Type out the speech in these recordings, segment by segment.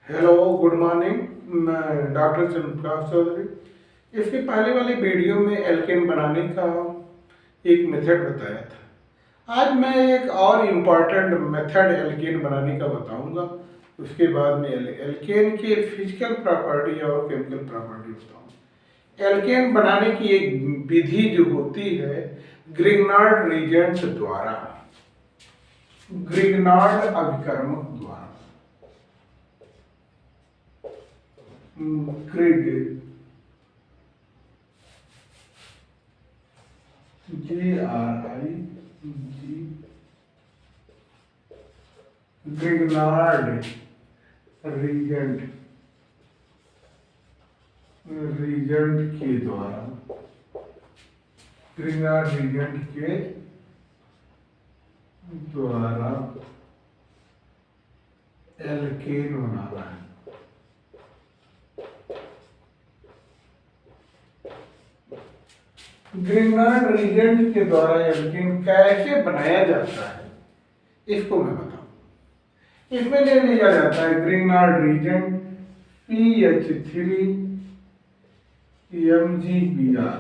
Hello, good morning. मैं doctor Chandraprakash Chaudhary. इसके पहले वाली वीडियो में एल्केन बनाने का एक मेथड बताया था। आज मैं एक और इम्पॉर्टेंट मेथड एल्केन बनाने का बताऊंगा। उसके बाद में एल्केन के फिजिकल प्रॉपर्टी और केमिकल प्रॉपर्टी बताऊंगा। एल्केन बनाने की एक विधि जो होती है ग्रिग्नार्ड रीजेंट द्वारा, ग्रिग्नार्ड अभिकर्मक द्वारा, ग्रिग GRIG ग्रिग्नार्ड रीजेंट के द्वारा, ग्रिग्नार्ड रीजेंट के द्वारा एल्केन बनाना है। ग्रिग्नार्ड रीजेंट के द्वारा एल्केन कैसे बनाया जाता है इसको मैं बताऊं। इसमें ले लिया जाता है ग्रिग्नार्ड रीजेंट PH3 MgBr,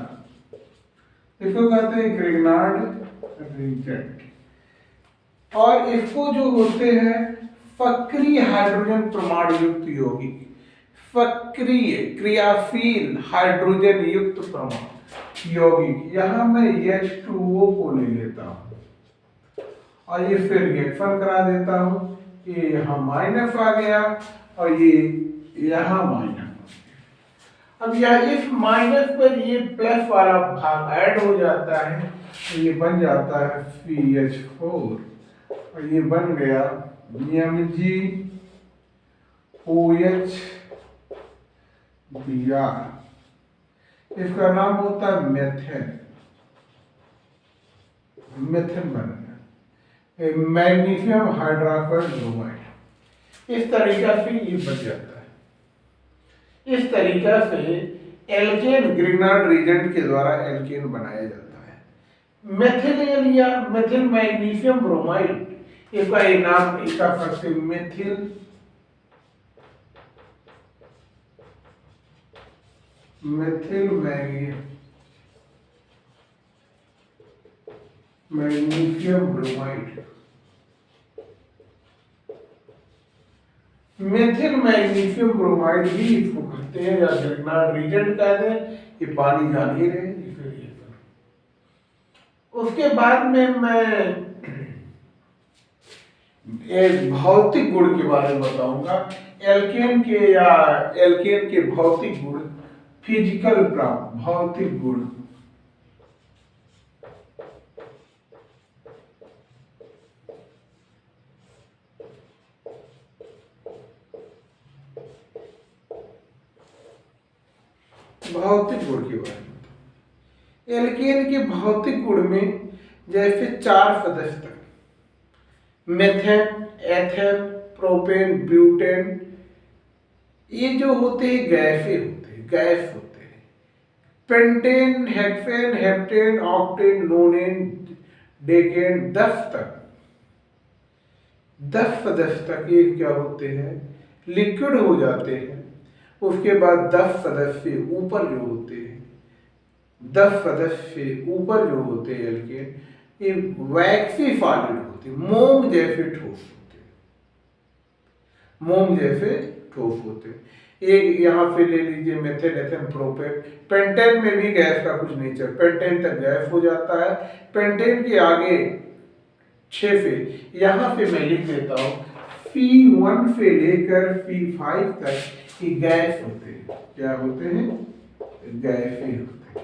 इसको कहते हैं ग्रिग्नार्ड रीजेंट। और इसको जो होते हैं फक्रिय हाइड्रोजन प्रमाण युक्त यौगिक, फक्रिय क्रियाशील हाइड्रोजन युक्त प्रमाण यौगिक, यहां मैं H2O को ले लेता हूं और ये फिर रिएक्शन करा देता हूं। ये यहां माइनस आ गया और ये यहां माइनस। अब यह इस माइनस पर ये प्लस वाला भाग ऐड हो जाता है तो ये बन जाता है CH4 और ये बन गया MgOH Br। इसका नाम होता है मेथेन। मेथेन बन गया मैग्नीशियम हाइड्रोक्साइड ब्रोमाइड। इस तरीका से ये बन जाता है। इस तरीका से एल्केन ग्रिग्नार्ड रीजेंट के द्वारा एल्केन बनाया जाता है। मेथिल ले लिया, मेथिल मैग्नीशियम ब्रोमाइड, इसका एक नाम इसका first methyl magnesium bromide, methyl magnesium bromide भी इसको कहते हैं या ग्रिग्नार्ड रीजेंट कहते हैं। ये पानी जान ही रहे इसलिए। उसके बाद में मैं एक भौतिक गुण के बारे में बताऊंगा। एल्केन के भौतिक गुण, फिजिकल भौतिक गुण। भौतिक गुण के बारे में एल्केन के भौतिक गुण में जैसे 4 सदस्य मेथेन, एथेन, प्रोपेन, ब्यूटेन, ये जो होते हैं गैस होते हैं। Pentane, hexane, heptane, octane, नोनेन, decane, 10 सदस्य तक ये क्या होते हैं, लिक्विड हो जाते हैं। उसके बाद 10 सदस्य ऊपर जो होते हैं, 10 सदस्य ऊपर जो होते हैं एल्केन, ये वैक्सी सॉलिड होते, मोम जैसे ठोस होते। एक यहाँ पे ले लीजिए मेथेन, एथेन, प्रोपेन। पेंटेन में भी गैस का कुछ नेचर, पेंटेन तक गैस हो जाता है। पेंटेन के आगे 6 से यहाँ पे मैं लिख देता हूँ C1 से लेकर C5 तक ये गैस होते हैं। क्या होते हैं? गैस ही होते हैं।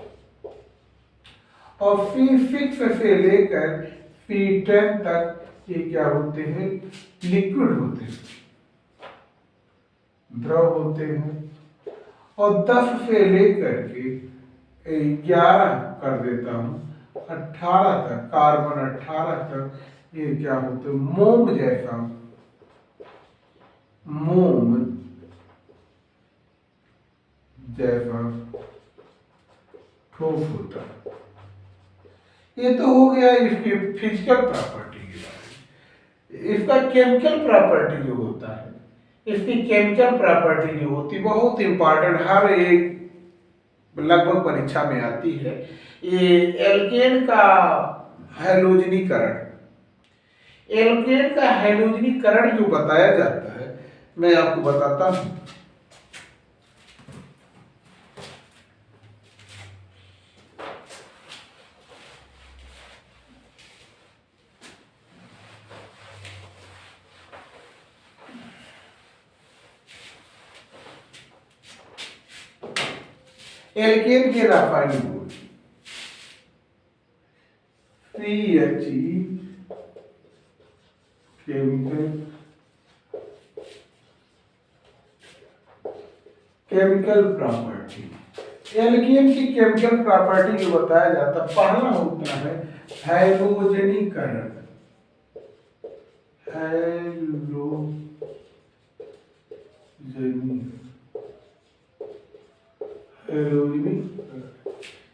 और C6 से लेकर C10 तक ये क्या होते हैं? लिक्विड होते हैं, द्रव होते हैं। और 10 से लेकर के 11 कर देता हूं, 18 तक, कार्बन 18 तक ये क्या होते हैं? मोम जैसा ठोस होता है। ये तो हो गया इसकी फिजिकल प्रॉपर्टी के बारे में। इसका केमिकल प्रॉपर्टी जो होता है, इसकी केमिकल प्रॉपर्टी जो होती है बहुत इंपॉर्टेंट, हर एक लगभग परीक्षा में आती है। ये एल्केन का हैलोजनीकरण, एल्केन का हैलोजनीकरण जो बताया जाता है मैं आपको बताता हूं। एल्केन के रासायनिक गुण CHE केमिकल प्रॉपर्टी, एल्केन की केमिकल प्रॉपर्टी जो बताया जाता है पहला होता है हैलोजनीकरण,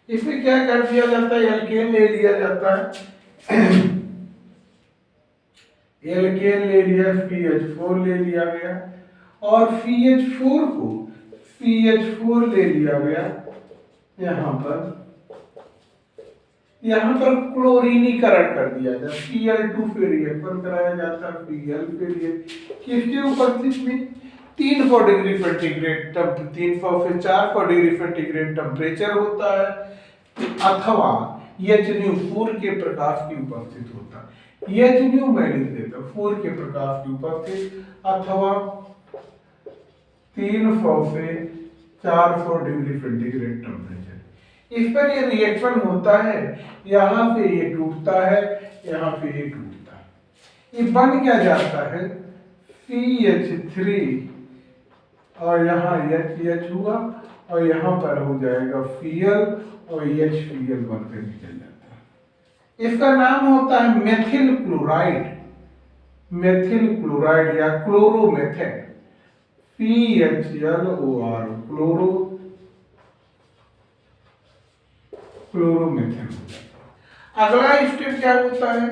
इसमें क्या कर दिया जाता है, एल्केन ले लिया जाता है एल्केन ले लिया, CH4 ले लिया गया और CH4 को CH4 ले लिया गया, यहाँ पर क्लोरीनीकरण कर दिया जाता है, Cl2 फिर रिएक्शन कराया जाता है, Cl फिर किसके उपस्थित में 300 डिग्री सेंटीग्रेड, 300 से 400 डिग्री सेंटीग्रेड टेम्परेचर होता है, अथवा HNU सूर्य के प्रकाश की उपस्थित होता है। HNU मैं लिख देता हूं, सूर्य के प्रकाश की उपस्थित अथवा 300 से 400 डिग्री सेंटीग्रेड टेम्परेचर, इस पर ये रिएक्शन होता है, यहाँ से ये टूटता है, यहाँ से ये टूटता है, ये बन क्या जाता है CH3 और यहाँ HH हुआ और यहाँ पर हो जाएगा Cl और HCl बनकर निकल जाता है। इसका नाम होता है मेथिल क्लोराइड, मेथिल क्लोराइड या क्लोरोमेथेन, CHLOR क्लोरोमेथेन। अगला स्टेप क्या होता है,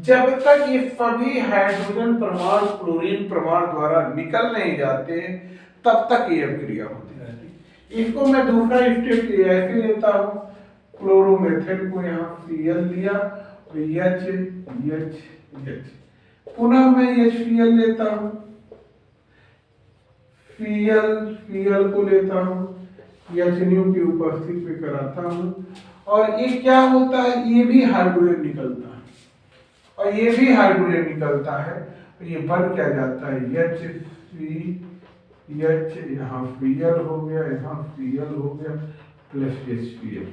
जब तक ये सभी हाइड्रोजन परमाणु क्लोरीन परमाणु द्वारा निकल नहीं जाते तब तक ये अभिक्रिया होती रहती है। इसको मैं दूसरा स्टेप ऐसे लेता हूँ, क्लोरोमेथेन को यहाँ Cl लिया और H, पुनः मैं HCl लेता हूँ, Cl को लेता हूँ, HNU की उपस्थिति पे कराता हूँ और ये क्या होता है, ये भी हाइड्रोजन निकलता है और ये भी हाइड्रोजन निकलता है, तो ये बन क्या जाता है HCH, यहाँ Cl हो गया, यहाँ Cl हो गया प्लस HCl,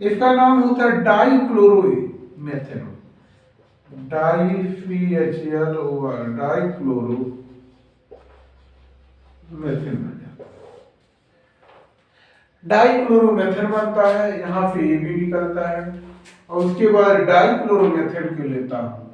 इसका नाम होता है डाइक्लोरोमेथेनॉल, DiCHLOR डाइक्लोरोमेथेन बन जाता है। डाइक्लोरोमेथेन बनता है, यहाँ से ये भी निकलता है और उसके बाद डाइक्लोरोमेथेन को लेता हूं,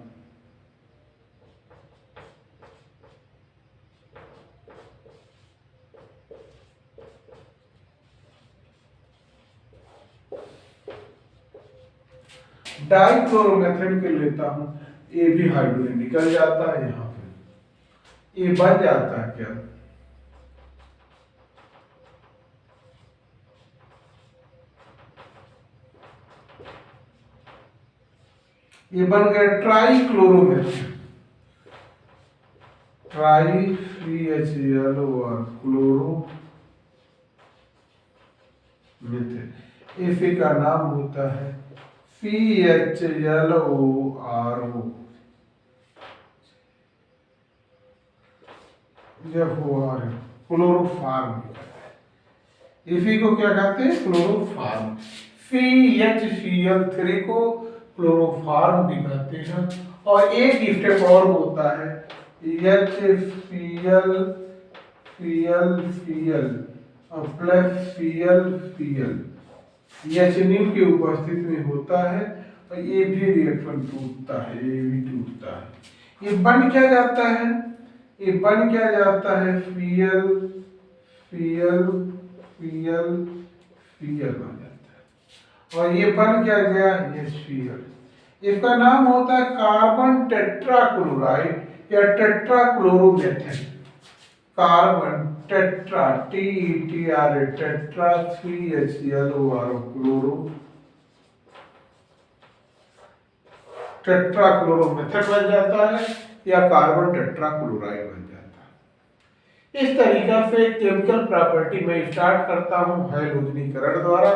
डाइक्लोरोमेथेन के लेता हूं, ये भी हाइड्रोजन निकल जाता है, यहाँ पे ये बन जाता है क्या, ये बन गया ट्राइक्लोरोमेथेन, TriCHLOR क्लोरोमेथेन, इसी का नाम होता है CHLORO, क्लोरोफार्म, इसी को क्या कहते हैं क्लोरोफार्म, CHCl3 को क्लोरोफार्म भी कहते हैं। और एक स्टेप और होता है HCl और प्लस Cl HNU की उपस्थिति में होता है और ये भी रिएक्शन टूटता है, ये भी टूटता है, ये बन क्या जाता है, ये बन क्या जाता है Cl बन जाता है और ये बन क्या गया HCl, इसका नाम होता है कार्बन टेट्राक्लोराइड या tetrachloromethane, carbon tetra TETRA tetra 3HClO chloro tetra chloro method बन जाता है या कार्बन टेट्रा क्लोराइड बन जाता है। इस तरीका से केमिकल प्रॉपर्टी में स्टार्ट करता हूं हैलोजनीकरण द्वारा।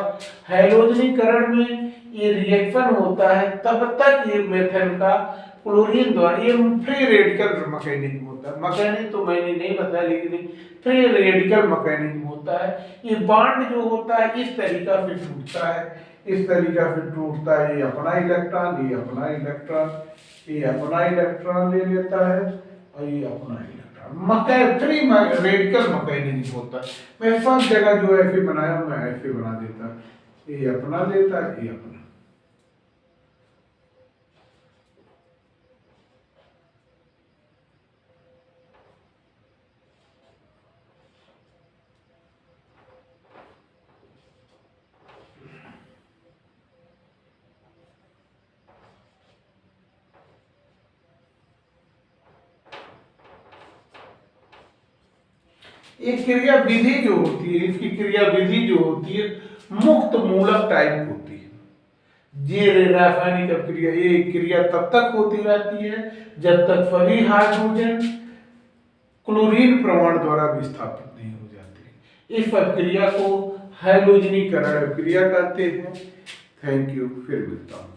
हैलोजनीकरण में ये रिएक्शन होता है तब तक ये मेथड का क्लोरीन द्वारा, ये फ्री रेडिकल मैकेनिज्म होता है। मैकेनिज्म तो मैंने नहीं बताया लेकिन फ्री रेडिकल मैकेनिज्म होता है। ये बॉन्ड जो होता है इस तरीका से टूटता है, इस तरीका से टूटता है। ये अपना इलेक्ट्रॉन, ये अपना इलेक्ट्रॉन, ये अपना इलेक्ट्रॉन ले लेता है और ये अपना इलेक्ट्रॉन। फ्री रेडिकल मैकेनिज्म होता है। मैं सब जगह जो ऐसे बनाया मैं ऐसे बना देता, ये अपना लेता है, ये अपना। एक क्रिया विधि जो होती है, इसकी क्रिया विधि जो होती है मुक्त मूलक टाइप होती है। ये रासायनिक अभिक्रिया, ये क्रिया तब तक होती रहती है जब तक सभी हाइड्रोजन क्लोरीन प्रमाण द्वारा विस्थापित नहीं हो जाते। इस अभिक्रिया को हैलोजनीकरण अभिक्रिया कहते हैं। थैंक यू, फिर मिलता हूँ।